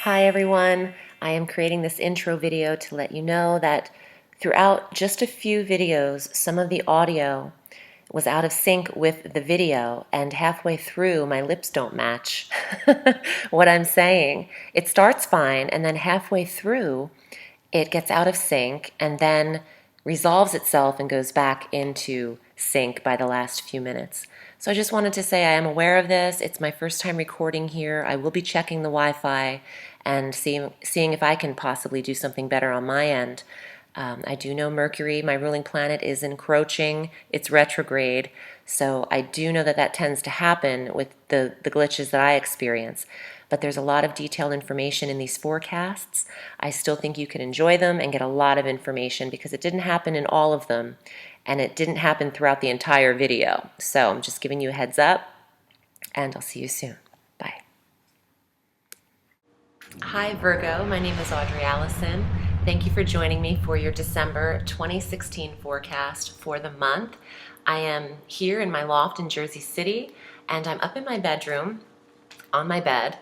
Hi everyone, I am creating this intro video to let you know that throughout just a few videos, some of the audio was out of sync with the video, and halfway through my lips don't match what I'm saying. It starts fine, and then halfway through it gets out of sync and then resolves itself and goes back into sync by the last few minutes. So I just wanted to say I am aware of this. It's my first time recording here. I will be checking the Wi-Fi and seeing if I can possibly do something better on my end. I do know Mercury, my ruling planet, is encroaching. It's retrograde. So I do know that that tends to happen with the glitches that I experience. But there's a lot of detailed information in these forecasts. I still think you could enjoy them and get a lot of information because it didn't happen in all of them, and it didn't happen throughout the entire video. So I'm just giving you a heads up, and I'll see you soon. Bye. Hi Virgo, my name is Audrey Alison. Thank you for joining me for your December 2016 forecast for the month. I am here in my loft in Jersey City, and I'm up in my bedroom on my bed.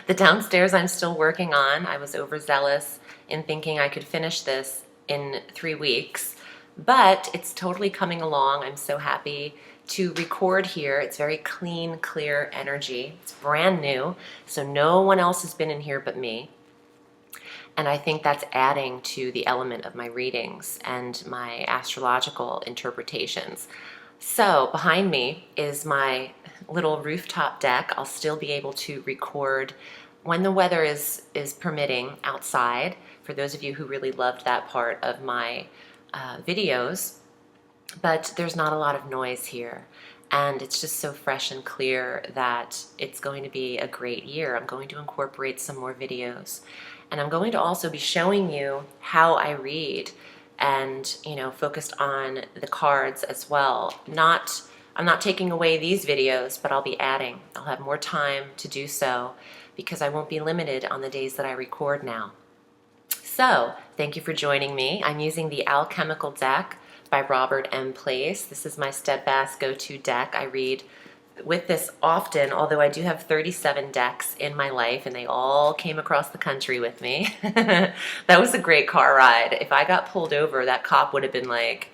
The downstairs I'm still working on. I was overzealous in thinking I could finish this in 3 weeks, but it's totally coming along. I'm so happy to record here. It's very clean, clear energy. It's brand new, so no one else has been in here but me. And I think that's adding to the element of my readings and my astrological interpretations. So behind me is my little rooftop deck. I'll still be able to record when the weather is permitting outside, for those of you who really loved that part of my videos. But there's not a lot of noise here, and it's just so fresh and clear that it's going to be a great year. I'm going to incorporate some more videos, and I'm going to also be showing you how I read, and focused on the cards as well. I'm not taking away these videos, but I'll be adding. I'll have more time to do so because I won't be limited on the days that I record now. So thank you for joining me. I'm using the Alchemical deck by Robert M. Place. This is my steadfast go-to deck. I read with this often, although I do have 37 decks in my life, and they all came across the country with me. That was a great car ride. If I got pulled over, that cop would have been like,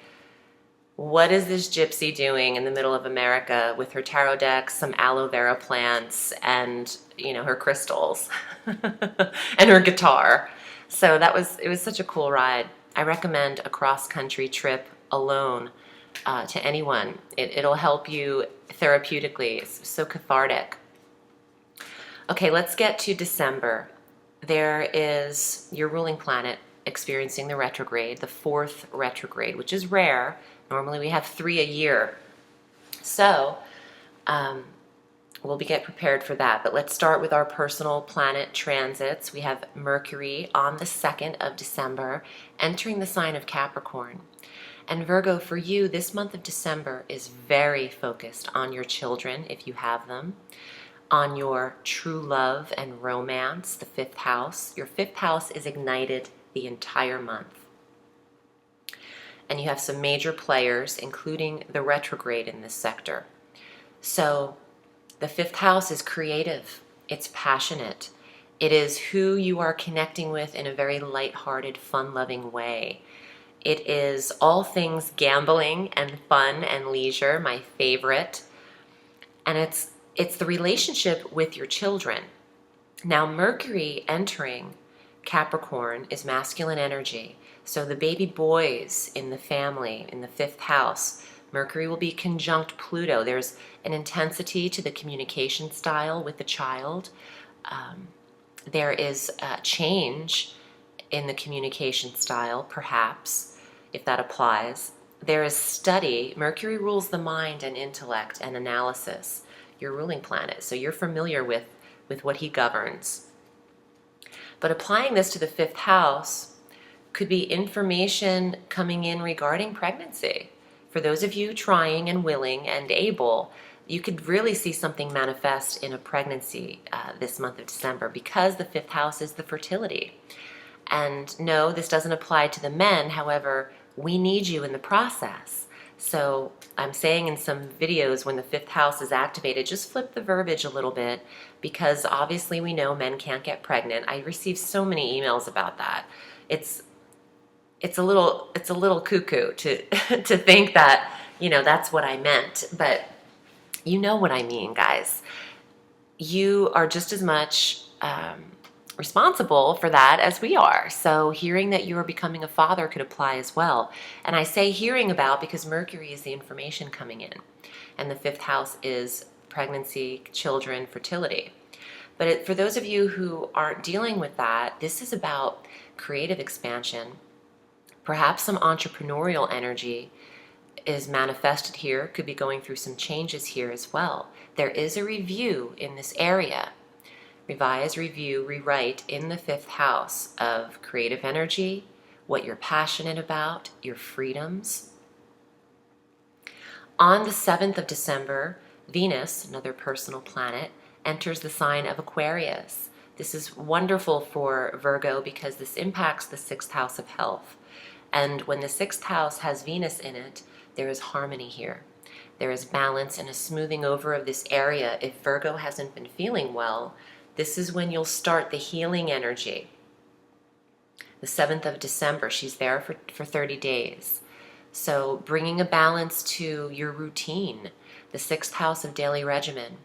what is this gypsy doing in the middle of America with her tarot decks, some aloe vera plants, and her crystals and her guitar? So it was such a cool ride. I recommend a cross-country trip alone to anyone. It'll help you therapeutically. It's so cathartic. Okay, let's get to December. There is your ruling planet experiencing the retrograde, the 4th retrograde, which is rare. Normally we have 3 a year. So we'll get prepared for that. But let's start with our personal planet transits. We have Mercury on the 2nd of December entering the sign of Capricorn. And Virgo, for you, this month of December is very focused on your children, if you have them, on your true love and romance, the 5th house. Your 5th house is ignited the entire month. And you have some major players, including the retrograde in this sector. So the 5th house is creative. It's passionate. It is who you are connecting with in a very lighthearted, fun-loving way. It is all things gambling and fun and leisure, my favorite. And it's the relationship with your children. Now, Mercury entering Capricorn is masculine energy. So the baby boys in the family, in the 5th house, Mercury will be conjunct Pluto. There's an intensity to the communication style with the child. There is a change in the communication style, perhaps, if that applies. There is study. Mercury rules the mind and intellect and analysis, your ruling planet. So you're familiar with what he governs. But applying this to the 5th house could be information coming in regarding pregnancy. For those of you trying and willing and able, you could really see something manifest in a pregnancy this month of December, because the 5th house is the fertility. And no, this doesn't apply to the men. However, we need you in the process. So I'm saying in some videos when the fifth house is activated, just flip the verbiage a little bit, because obviously we know men can't get pregnant. I receive so many emails about that. It's a little cuckoo to to think that, that's what I meant, but you know what I mean, guys. You are just as much responsible for that as we are. So hearing that you are becoming a father could apply as well. And I say hearing about because Mercury is the information coming in, and the fifth house is pregnancy, children, fertility. But for those of you who aren't dealing with that, this is about creative expansion. Perhaps some entrepreneurial energy is manifested here, could be going through some changes here as well. There is a review in this area. Revise, review, rewrite in the fifth house of creative energy, what you're passionate about, your freedoms. On the 7th of December, Venus, another personal planet, enters the sign of Aquarius. This is wonderful for Virgo because this impacts the sixth house of health. And when the sixth house has Venus in it, there is harmony here. There is balance and a smoothing over of this area. If Virgo hasn't been feeling well, this is when you'll start the healing energy. The 7th of December, she's there for 30 days. So bringing a balance to your routine, the sixth house of daily regimen,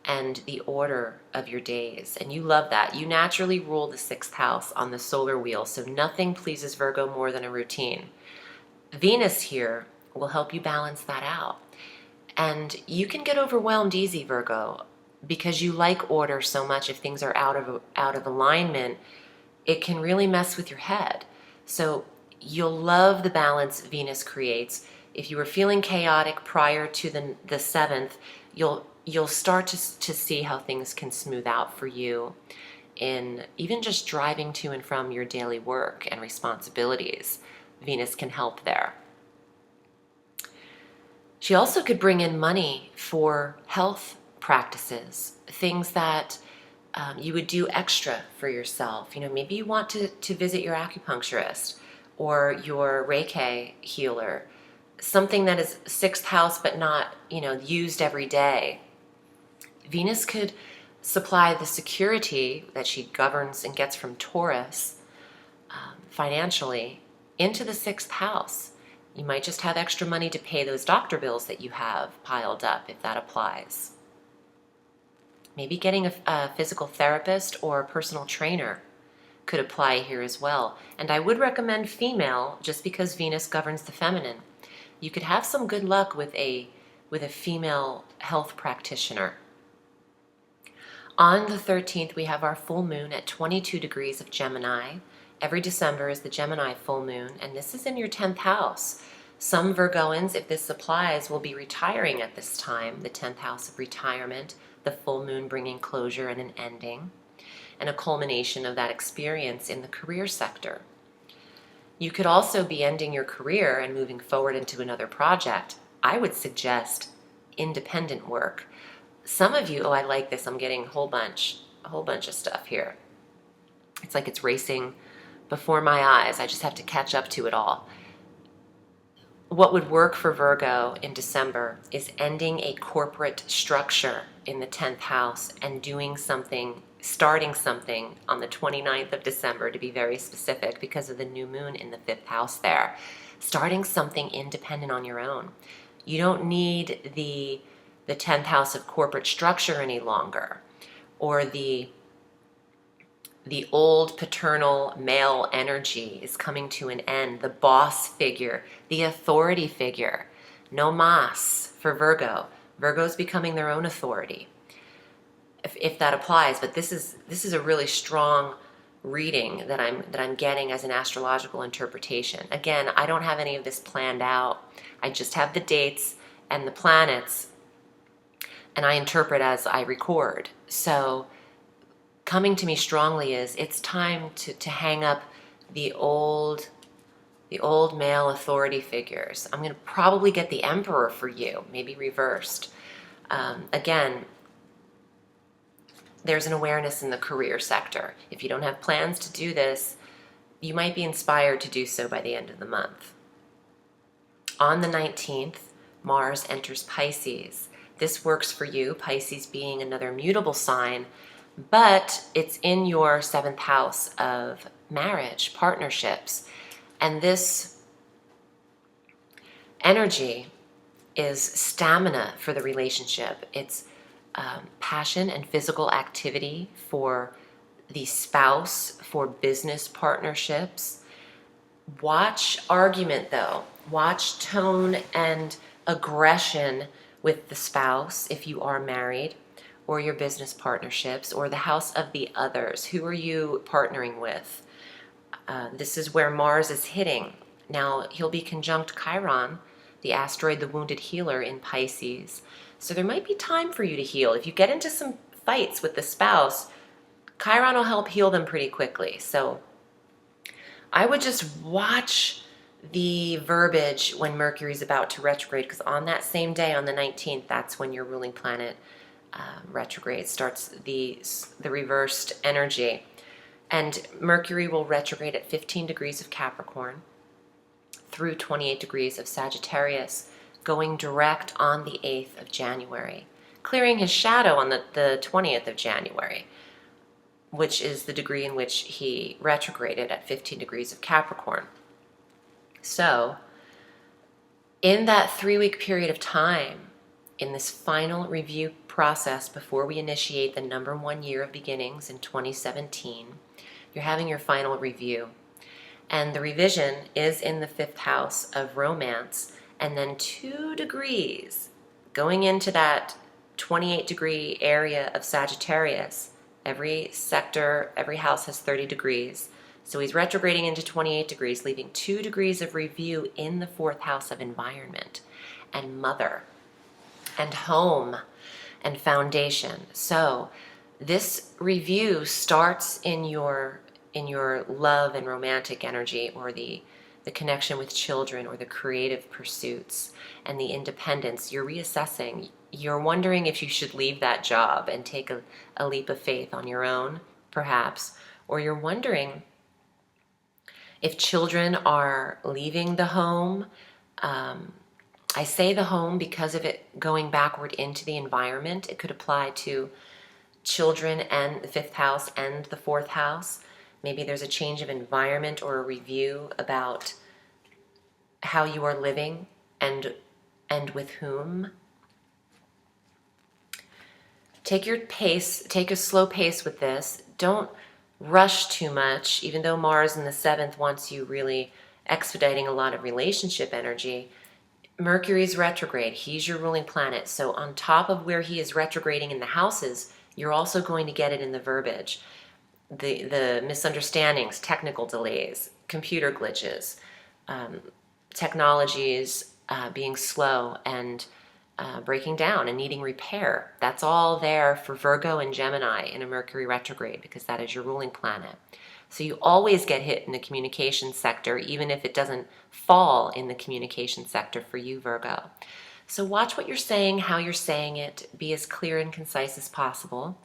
and the order of your days. And you love that. You naturally rule the sixth house on the solar wheel, so nothing pleases Virgo more than a routine. Venus here will help you balance that out. And you can get overwhelmed easy, Virgo, because you like order so much. If things are out of alignment, it can really mess with your head. So you'll love the balance Venus creates. If you were feeling chaotic prior to the 7th, you'll start to see how things can smooth out for you in even just driving to and from your daily work and responsibilities. Venus can help there. She also could bring in money for health practices, things that you would do extra for yourself. Maybe you want to visit your acupuncturist or your Reiki healer, something that is sixth house but not, used every day. Venus could supply the security that she governs and gets from Taurus financially into the sixth house. You might just have extra money to pay those doctor bills that you have piled up, if that applies. Maybe getting a physical therapist or a personal trainer could apply here as well. And I would recommend female, just because Venus governs the feminine. You could have some good luck with a female health practitioner. On the 13th, we have our full moon at 22 degrees of Gemini. Every December is the Gemini full moon, and this is in your 10th house. Some Virgoans, if this applies, will be retiring at this time, the 10th house of retirement, the full moon bringing closure and an ending, and a culmination of that experience in the career sector. You could also be ending your career and moving forward into another project. I would suggest independent work. Some of you, I like this, I'm getting a whole bunch of stuff here. It's like it's racing before my eyes. I just have to catch up to it all. What would work for Virgo in December is ending a corporate structure in the 10th house and doing something, starting something on the 29th of December, to be very specific, because of the new moon in the 5th house there. Starting something independent on your own. You don't need the 10th house of corporate structure any longer, or the old paternal male energy is coming to an end. The boss figure, the authority figure. No mas for Virgo. Virgo's becoming their own authority, if that applies. But this is a really strong reading that I'm getting as an astrological interpretation. Again, I don't have any of this planned out. I just have the dates and the planets, and I interpret as I record. So coming to me strongly is it's time to hang up the old male authority figures. I'm going to probably get the Emperor for you, maybe reversed. Again, there's an awareness in the career sector. If you don't have plans to do this, you might be inspired to do so by the end of the month. On the 19th, Mars enters Pisces. This works for you, Pisces being another mutable sign, but it's in your 7th house of marriage, partnerships. And this energy is stamina for the relationship. It's passion and physical activity for the spouse, for business partnerships. Watch argument though. Watch tone and aggression with the spouse if you are married, or your business partnerships, or the house of the others. Who are you partnering with? This is where Mars is hitting. Now, he'll be conjunct Chiron, the asteroid, the wounded healer in Pisces. So there might be time for you to heal. If you get into some fights with the spouse, Chiron will help heal them pretty quickly. So I would just watch the verbiage when Mercury's about to retrograde, because on that same day, on the 19th, that's when your ruling planet retrograde starts the reversed energy. And Mercury will retrograde at 15 degrees of Capricorn through 28 degrees of Sagittarius, going direct on the 8th of January, clearing his shadow on the 20th of January, which is the degree in which he retrograded at 15 degrees of Capricorn. So, in that 3-week period of time, in this final review process before we initiate the number 1 year of beginnings in 2017, you're having your final review. And the revision is in the 5th house of romance, and then 2 degrees going into that 28 degree area of Sagittarius. Every sector, every house has 30 degrees. So he's retrograding into 28 degrees, leaving 2 degrees of review in the 4th house of environment and mother and home and foundation. So this review starts in your love and romantic energy, or the connection with children, or the creative pursuits and the independence. You're reassessing. You're wondering if you should leave that job and take a leap of faith on your own, perhaps. Or you're wondering if children are leaving the home. I say the home because of it going backward into the environment. It could apply to children and the 5th house and the 4th house. Maybe there's a change of environment or a review about how you are living and with whom. Take your pace, take a slow pace with this. Don't rush too much, even though Mars in the 7th wants you really expediting a lot of relationship energy. Mercury's retrograde. He's your ruling planet. So on top of where he is retrograding in the houses, you're also going to get it in the verbiage. The misunderstandings, technical delays, computer glitches, technologies being slow and breaking down and needing repair. That's all there for Virgo and Gemini in a Mercury retrograde, because that is your ruling planet. So you always get hit in the communication sector, even if it doesn't fall in the communication sector for you, Virgo. So watch what you're saying, how you're saying it. Be as clear and concise as possible.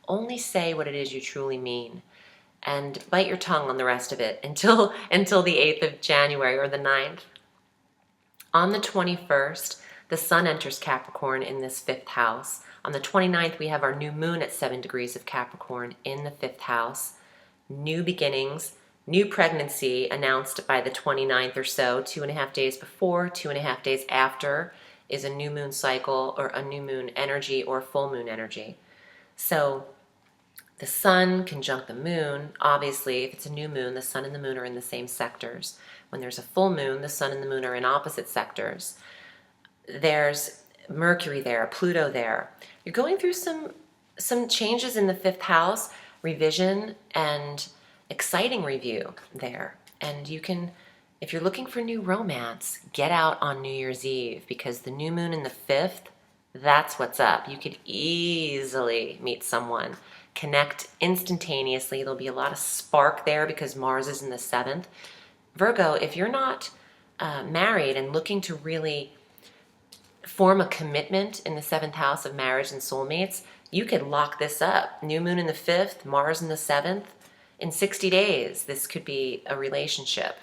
Only say what it is you truly mean, and bite your tongue on the rest of it until the 8th of January or the 9th. On the 21st, the Sun enters Capricorn in this 5th house. On the 29th, we have our new moon at 7 degrees of Capricorn in the 5th house. New beginnings, new pregnancy announced by the 29th or so, 2.5 days before, 2.5 days after is a new moon cycle, or a new moon energy, or full moon energy. So the Sun conjunct the moon. Obviously, if it's a new moon, the Sun and the moon are in the same sectors. When there's a full moon, the Sun and the moon are in opposite sectors. There's Mercury there, Pluto there. You're going through some changes in the 5th house, revision and exciting review there. And you can, if you're looking for new romance, get out on New Year's Eve, because the new moon in the 5th, that's what's up. You could easily meet someone, connect instantaneously. There'll be a lot of spark there because Mars is in the 7th. Virgo, if you're not married and looking to really form a commitment in the 7th house of marriage and soulmates, you could lock this up. New moon in the 5th, Mars in the 7th. In 60 days, this could be a relationship.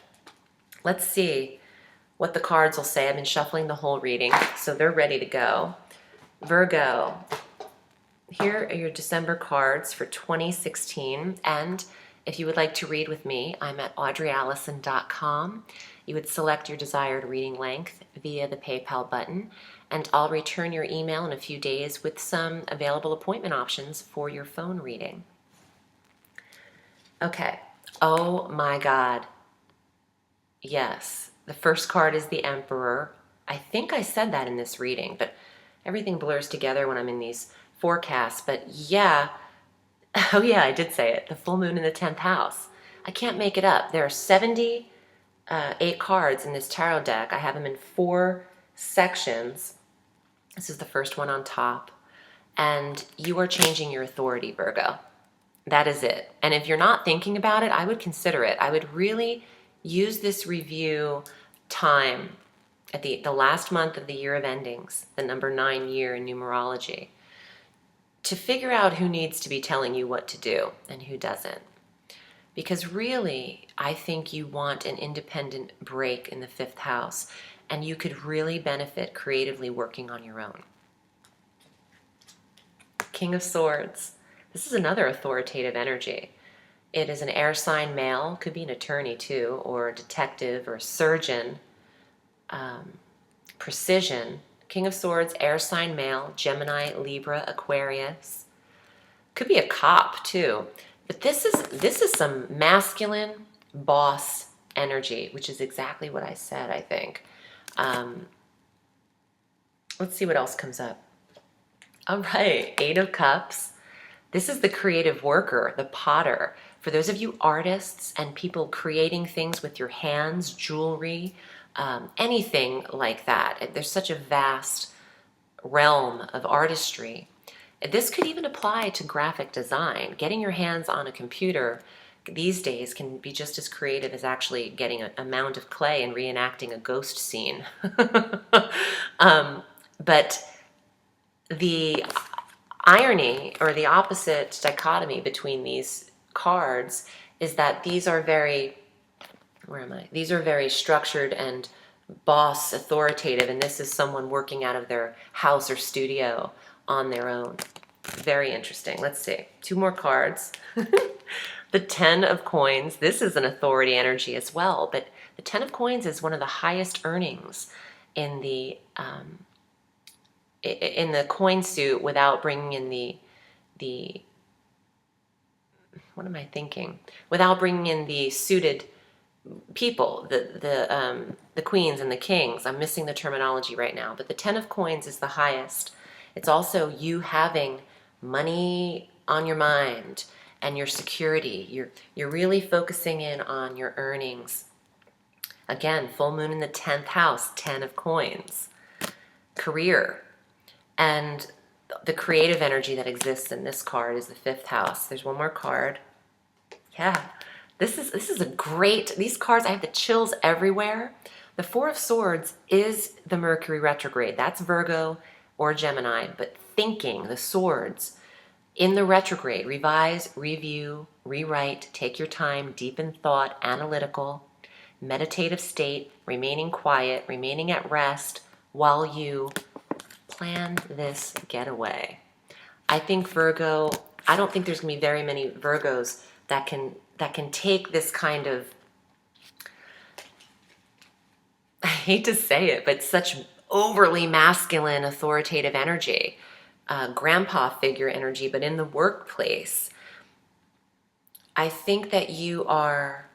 Let's see what the cards will say. I've been shuffling the whole reading, so they're ready to go. Virgo, here are your December cards for 2016, and if you would like to read with me, I'm at audreyallison.com. You would select your desired reading length via the PayPal button, and I'll return your email in a few days with some available appointment options for your phone reading. Okay. Oh my God. Yes. The first card is the Emperor. I think I said that in this reading, but everything blurs together when I'm in these forecasts. But yeah. Oh yeah, I did say it. The full moon in the 10th house. I can't make it up. There are 78 cards in this tarot deck. I have them in 4 sections. This is the first one on top. And you are changing your authority, Virgo. That is it. And if you're not thinking about it, I would consider it. I would really use this review time at the last month of the year of endings, the number 9 year in numerology, to figure out who needs to be telling you what to do and who doesn't. Because really, I think you want an independent break in the 5th house, and you could really benefit creatively working on your own. King of Swords. This is another authoritative energy. It is an air sign male, could be an attorney too, or a detective or a surgeon. Precision. King of Swords, air sign male, Gemini, Libra, Aquarius. Could be a cop too. But this is some masculine boss energy, which is exactly what I said, I think. Let's see what else comes up. All right, 8 of Cups. This is the creative worker, the potter. For those of you artists and people creating things with your hands, jewelry, anything like that. There's such a vast realm of artistry. This could even apply to graphic design. Getting your hands on a computer these days can be just as creative as actually getting a mound of clay and reenacting a ghost scene. But the irony, or the opposite dichotomy between these cards, is that these are very, These are very structured and boss authoritative, and this is someone working out of their house or studio on their own. Very interesting. Let's see. 2 more cards. The 10 of Coins. This is an authority energy as well, but the 10 of Coins is one of the highest earnings in the coin suit without bringing in the what am I thinking? Without bringing in the suited people, the queens and the kings. I'm missing the terminology right now, but the 10 of Coins is the highest. It's also you having money on your mind and your security. You're really focusing in on your earnings. Again, full moon in the 10th house, 10 of Coins. Career. And the creative energy that exists in this card is the 5th house. There's one more card. Yeah. This is a great, these cards, I have the chills everywhere. The 4 of Swords is the Mercury retrograde. That's Virgo or Gemini, but thinking, the swords, in the retrograde, revise, review, rewrite, take your time, deep in thought, analytical, meditative state, remaining quiet, remaining at rest while you plan this getaway. I think Virgo, I don't think there's going to be very many Virgos that can take this kind of, I hate to say it, but such overly masculine, authoritative energy, grandpa figure energy, but in the workplace. I think that you are,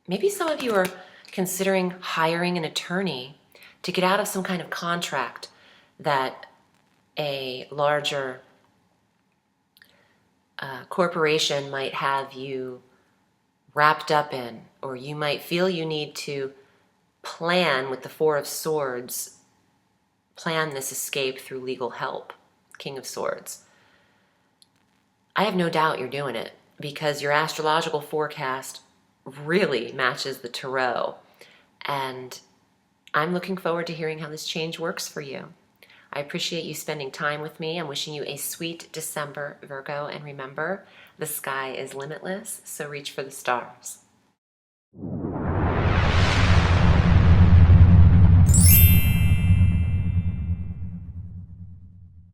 maybe some of you are considering hiring an attorney to get out of some kind of contract that a larger corporation might have you wrapped up in, or you might feel you need to plan with the 4 of Swords, plan this escape through legal help, King of Swords. I have no doubt you're doing it because your astrological forecast really matches the tarot, and I'm looking forward to hearing how this change works for you. I appreciate you spending time with me. I'm wishing you a sweet December, Virgo, and remember, the sky is limitless, so reach for the stars.